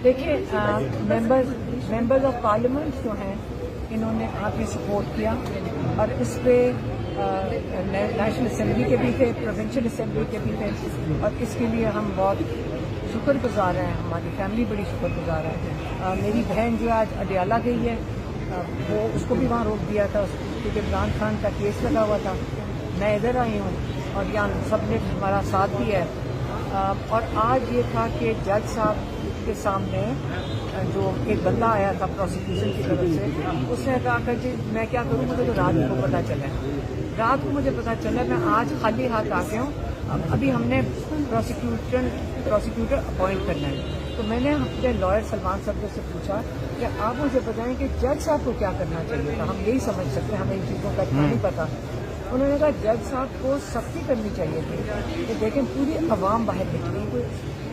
देखिए, members of parliament जो हैं इन्होंने काफ़ी सपोर्ट किया और इस पे नेशनल असेंबली के भी थे, प्रोविंशियल असेंबली के भी थे और इसके लिए हम बहुत शुक्रगुजार हैं, हमारी फैमिली बड़ी शुक्रगुजार है। मेरी बहन जो आज अडियाला गई है वो उसको भी वहाँ रोक दिया था क्योंकि इमरान खान का केस लगा हुआ था। मैं इधर आई हूँ और यहाँ सब ने हमारा साथ दिया है। और आज ये था कि जज साहब के सामने जो एक बंदा आया था प्रोसिक्यूशन की तरफ से, उसने कहा कि जी मैं क्या करूँ, मुझे तो रात को पता चला है, रात को मुझे पता चला, मैं आज खाली हाथ आ गया हूँ। अभी हमने प्रोसिक्यूटर अपॉइंट करना है, तो मैंने अपने लॉयर सलमान साहब से पूछा कि आप मुझे बताएं कि जज साहब को क्या करना चाहिए था, हम यही समझ सकते हैं, हमें इन चीज़ों का इतना नहीं पता। उन्होंने कहा जज साहब को सख्ती करनी चाहिए थी कि देखें पूरी आवाम बाहर निकली, कोई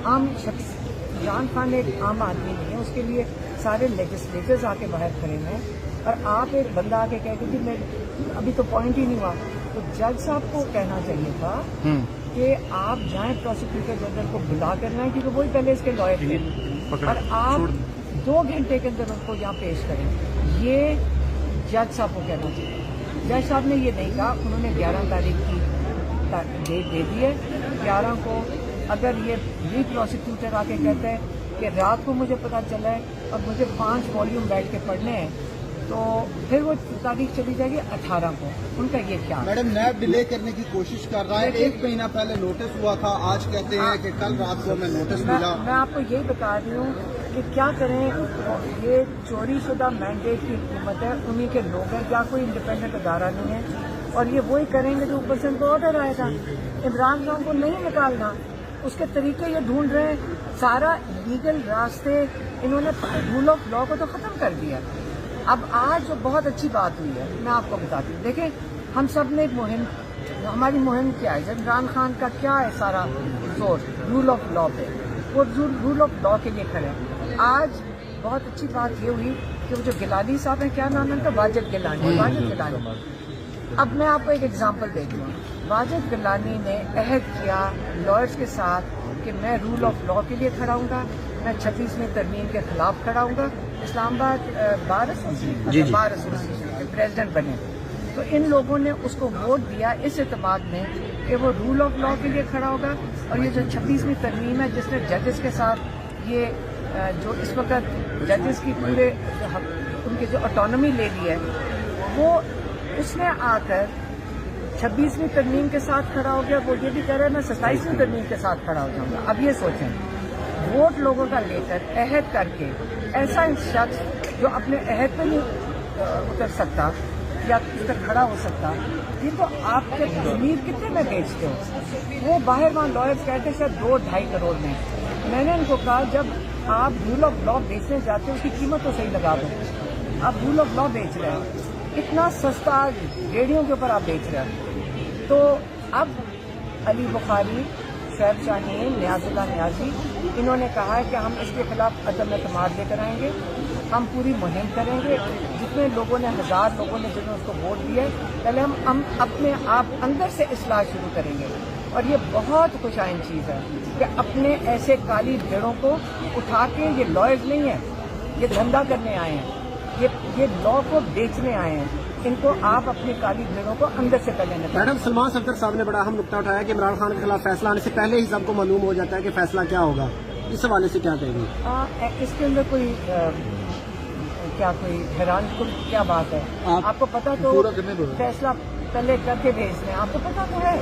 आम शख्स, इमरान खान एक आम आदमी नहीं है, उसके लिए सारे लेजिस्लेटर्स आके बाहर खड़े हैं और आप एक बंदा आके कहते कि मैं अभी तो पॉइंट ही नहीं हुआ। तो जज साहब को कहना चाहिए था कि आप जाएं प्रोसिक्यूटर जनरल को बुला करना है क्योंकि वही पहले इसके लॉयर थे और आप 2 घंटे के अंदर उनको यहाँ पेश करें, ये जज साहब को कहना चाहिए। जज साहब ने ये नहीं कहा, उन्होंने 11 तारीख की डेट दे दी है। 11 को अगर ये लीड प्रोसिक्यूटर आके कहते हैं कि रात को मुझे पता चला है और मुझे 5 वॉल्यूम बैठ के पढ़ने हैं, तो फिर वो तारीख चली जाएगी 18 को। उनका ये क्या मैडम नैब डिले करने की कोशिश कर रहा है, 1 महीना पहले नोटिस हुआ था, आज कहते हैं कि कल रात को हमें नोटिस मिला। मैं आपको यही बता रही हूँ कि क्या करें, ये चोरी शुदा मैंडेट की हुकूमत है, उन्हीं के लोग हैं, क्या कोई इंडिपेंडेंट अदारा नहीं है और ये वही करेंगे जो ऊपर से उनको ऑर्डर आएगा। इमरान खान को नहीं निकालना, उसके तरीके ये ढूंढ रहे हैं, सारा लीगल रास्ते इन्होंने रूल ऑफ लॉ को तो खत्म कर दिया। अब आज जो बहुत अच्छी बात हुई है मैं आपको बताती हूँ, देखिए हम सब ने एक मुहिम, हमारी मुहिम क्या है, इमरान खान का क्या है सारा जोर रूल ऑफ लॉ पे, वो रूल ऑफ लॉ के लिए खड़े हैं। आज बहुत अच्छी बात ये हुई कि वो जो गिलानी साहब हैं, क्या नाम है उनका, वाजिद गिलानी। अब मैं आपको एक एग्जांपल देती हूँ। वाजिद गिलानी ने अहद किया लॉयर्स के साथ कि मैं रूल ऑफ लॉ के लिए खड़ा हूँगा, मैं 36वीं तरमीम के खिलाफ खड़ा हूँगा। इस्लामाबाद बार एसोसिएशन के प्रेसिडेंट बने, तो इन लोगों ने उसको वोट दिया इस एतमाद में कि वो रूल ऑफ लॉ के लिए खड़ा होगा। और ये जो 26वीं तरमीम है जिसने जजेस के साथ ये जो इस वक्त जजेस की पूरे उनकी जो ऑटोनॉमी ले ली है, वो उसने आकर 26वीं तरमीम के साथ खड़ा हो गया। वो ये भी कह रहा है मैं 27वीं तरमीम के साथ खड़ा हो जाऊंगा। अब ये सोचें, वोट लोगों का लेकर अहद करके ऐसा शख्स जो अपने अहद पे नहीं उतर सकता या उस पर खड़ा हो सकता, ये तो आपके ज़मीर कितने में बेचते हो। वो बाहर वहाँ लॉयर्स कहते हैं शायद 2-2.5 करोड़ में। मैंने उनको कहा जब आप रूल ऑफ लॉ बेचने जाते हो उसकी कीमत तो सही लगा दो। आप रूल ऑफ लॉ बेच रहे हो, इतना सस्ता रेडियो के ऊपर आप बेच रहे हो। तो अब अली बुखारी, शोएब शाहीन, नियाजुल्लाह नियाजी, इन्होंने कहा है कि हम इसके खिलाफ अदम एतमाद लेकर आएंगे, हम पूरी मुहिम करेंगे। जितने लोगों ने 1000 लोगों ने जिन्होंने उसको वोट दिया, पहले हम अपने आप अंदर से इस्लाह शुरू करेंगे। और ये बहुत खुशाइन चीज़ है कि अपने ऐसे काली भेड़ों को उठा के, ये लॉयर्स नहीं है, ये धंधा करने आए हैं, ये लॉ को बेचने आए हैं, इनको आप अपनी काली भेड़ों को अंदर से पहले निकालें। मैडम सलमान सफदर साहब ने बड़ा अहम नुकता उठाया कि इमरान खान के खिलाफ फैसला आने से पहले ही सबको मालूम हो जाता है कि फैसला क्या होगा, इस हवाले से क्या कहेंगे? इसके अंदर कोई कोई हैरान क्या बात है? आपको पता तो फैसला पहले करके भेजते हैं, आपको पता तो है।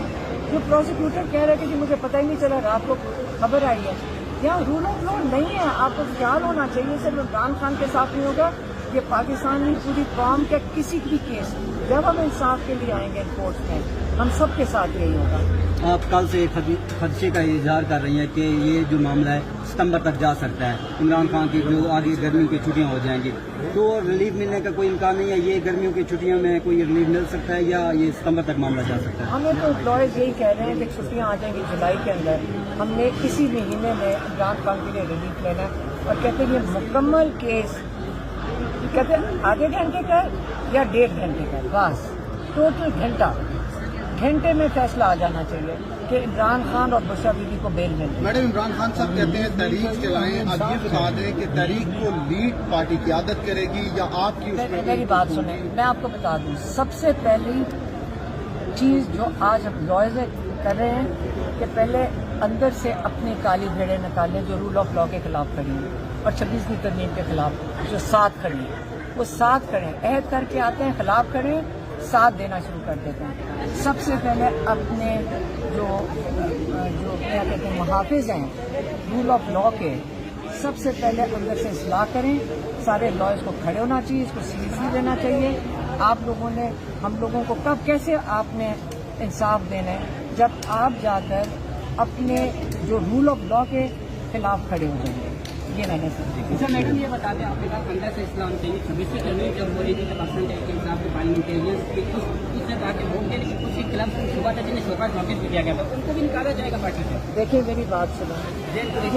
जो प्रोसिक्यूटर कह रहे हैं कि मुझे पता ही नहीं चला, रात को खबर आई है, यहाँ रूल ऑफ लॉ नहीं है। आपको ख्याल होना चाहिए सिर्फ इमरान खान के साथ नहीं होगा, ये पाकिस्तान की पूरी कौम के किसी भी केस जब हम इंसाफ के लिए आएंगे कोर्ट में, हम सब के साथ यही होगा। आप कल से खदशे का इजहार कर रही हैं कि ये जो मामला है सितंबर तक जा सकता है, इमरान खान की जो आगे गर्मियों की छुट्टियां हो जाएंगी, तो रिलीफ मिलने का कोई इम्कान नहीं है? ये गर्मियों की छुट्टियों में कोई रिलीफ मिल सकता है या ये सितंबर तक मामला जा सकता है? हमें तो लॉयर्स यही कह रहे हैं कि छुट्टियां आ जाएंगी जुलाई के अंदर, हमने इसी महीने में इमरान खान के लिए रिलीफ लेना है। और कहते हैं ये मुकम्मल केस, कहते हैं आधे घंटे का या 1.5 घंटे का, बस टोटल घंटे में फैसला आ जाना चाहिए। कि इमरान खान और बुशरा बीबी को बेल मिल जाए। मैडम इमरान खान साहब कहते हैं तहरीक चलाएं, अब ये बता दें कि तहरीक को लीड पार्टी क़यादत करेगी या आपकी उसमें मेरी बात सुने, मैं आपको बता दूं, सबसे पहली चीज़ जो आज हम लॉयर्स कर रहे हैं कि पहले अंदर से अपनी काली भेड़ें निकालें जो रूल ऑफ लॉ के खिलाफ खड़ी हैं और 26वीं तरमीम के खिलाफ जो साथ खड़ी हैं, वो साथ खड़े हैं, अहद करके आते हैं, खिलाफ खड़े हैं, साथ देना शुरू कर देते हैं। सबसे पहले अपने जो क्या कहते हैं मुहाफिज हैं रूल ऑफ लॉ के, सबसे पहले अंदर से इस्लाह करें। सारे लॉयर्स को खड़े होना चाहिए, इसको सीरियसली लेना चाहिए। आप लोगों ने हम लोगों को कब कैसे आपने इंसाफ देना है जब आप जाकर अपने जो रूल ऑफ लॉ के खिलाफ खड़े हो जाएंगे। ये मैंने समझी। सर मैडम ये बता दें, आपके पास 15 से इस्लाम चाहिए 26 तरमीम जब हो रही थी परसेंटेज के हिसाब से पार्लियामेंटेरियंस उसने कहा कि वोट देने की उसके खिलाफ सुबह तक जिन्हें शोकाज नोटिस भी दिया गया था, उनको भी निकाला जाएगा पार्टी से। देखिए मेरी बात सुनो,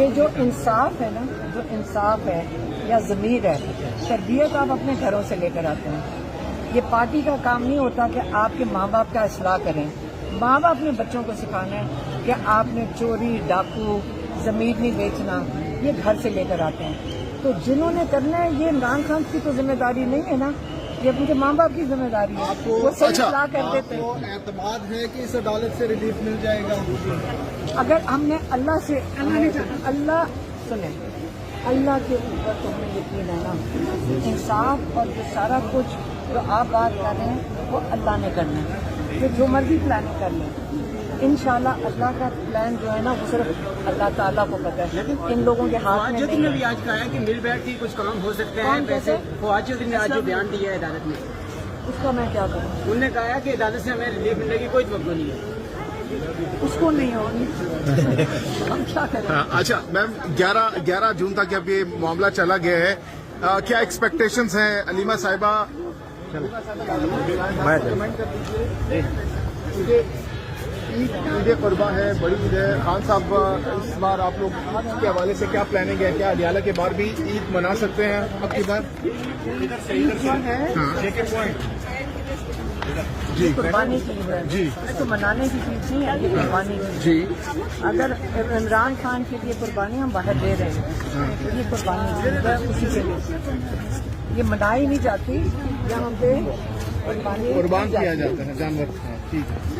ये जो इंसाफ है ना, जो इंसाफ है या ज़मीर है, तरबियत आप अपने घरों से लेकर आते हैं। ये पार्टी का काम नहीं होता कि आपके माँ बाप का इस्लाह करें। माँ बाप ने बच्चों को सिखाना है कि आपने चोरी डाकू ज़मीर नहीं बेचना, ये घर से लेकर आते हैं। तो जिन्होंने करना है ये इमरान खान की तो जिम्मेदारी नहीं है ना, ये उनके माँ बाप की जिम्मेदारी है। वो सही इस्लाह कर देते हैं। आपको एतमाद है कि इस अदालत से रिलीफ मिल जाएगा? अगर हमने अल्लाह से अल्लाह सुने, अल्लाह के ऊपर तो हमें यकीन है ना, इंसाफ और जो सारा कुछ जो आप बात कर रहे हैं वो अल्लाह ने करना है। तो जो मर्जी प्लान कर लें, इंशाल्लाह अल्लाह का प्लान जो है ना वो सिर्फ अल्लाह ताला को पता है, इन लोगों के हाथ में नहीं ने है। भी आज कहा है कि मिल बैठ के कुछ काम हो सकते हैं। कौन वैसे कैसे? फवाजुद्दीन ने आज जो बयान दिया है अदालत में, उसका मैं क्या करूँ? उन्होंने कहा है कि अदालत से हमें रिलीफ मिलने की कोई तवक्को नहीं है। उसको नहीं होगी। हम क्या करें? अच्छा मैम, 11 जून तक जब ये मामला चला गया है, क्या एक्सपेक्टेशंस हैं अलीमा साहिबा? ईद कुर्बा है, बड़ी ईद है। खान साहब इस बार आप लोग ईद के हवाले से क्या प्लानिंग है? क्या अदियाला के बाहर भी ईद मना सकते हैं अब की बार? जी कुर्बानी की है जी। तो मनाने की चीज नहीं है, ये कुर्बानी की जी। अगर इमरान खान के लिए कुर्बानी हम बाहर दे रहे हैं तो ये कुर्बानी है उसी के लिए, ये मनाई नहीं जाती, यहाँ पे कुर्बान किया जाता है जानवर। ठीक है।